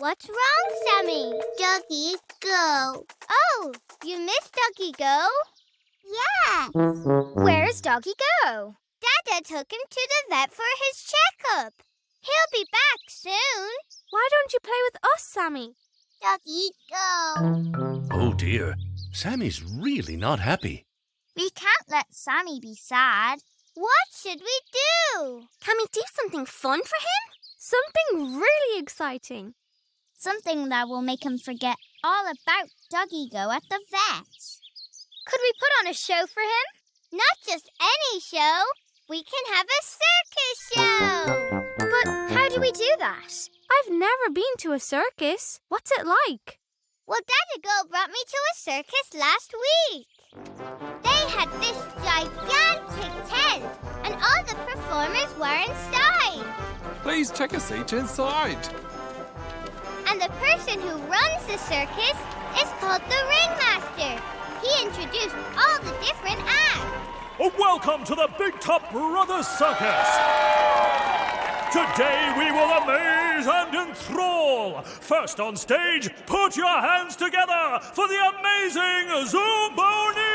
What's wrong, Sammy? Doggy, go. Oh, you missed Doggy Go? Yes. Where's Doggy Go? Dada took him to the vet for his checkup. He'll be back soon. Why don't you play with us, Sammy? Doggy, go. Oh dear, Sammy's really not happy. We can't let Sammy be sad. What should we do? Can we do something fun for him? Something really exciting. Something that will make him forget all about Doggy Go at the vet. Could we put on a show for him? Not just any show. We can have a circus show. But how do we do that? I've never been to a circus. What's it like? Well, Dada Go brought me to a circus last week. They had this gigantic tent, and all the performers were inside. Please check a seat inside. And the person who runs the circus is called the ringmaster. He introduced all the different acts. Welcome to the Big Top Brothers Circus. Today we will amaze and enthrall. First on stage, put your hands together for the amazing Zumboni!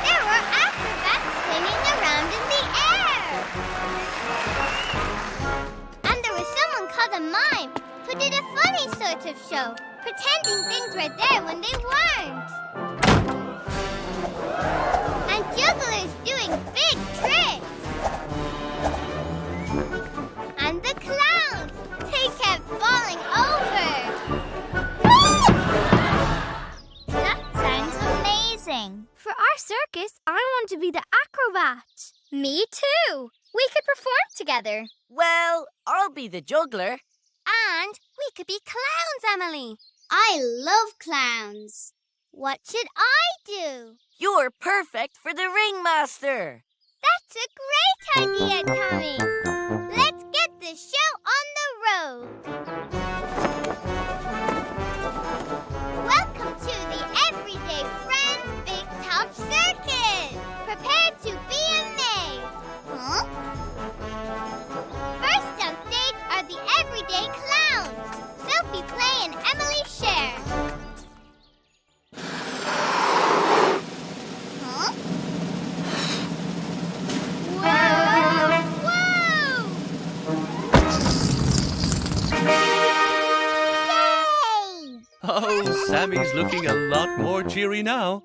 There were acrobats spinning around in the air. And there was someone called a mime who did a funny sort of show, pretending things were there when they weren't. And jugglers doing big tricks. And the clowns, they kept falling over. That sounds amazing. For our circus, I want to be the acrobat. Me too. We could perform together. Well, I'll be the juggler. And we could be clowns, Emily. I love clowns. What should I do? You're perfect for the ringmaster. That's a great idea, Tommy. Let's get the show on the road. Welcome to the Everyday Friends Big Top Circus. Prepare to be amazed. Huh? First on stage are the Everyday Clowns, Sophie Play and Emily Share. Huh? Whoa! Yay! Oh, Sammy's looking a lot more cheery now.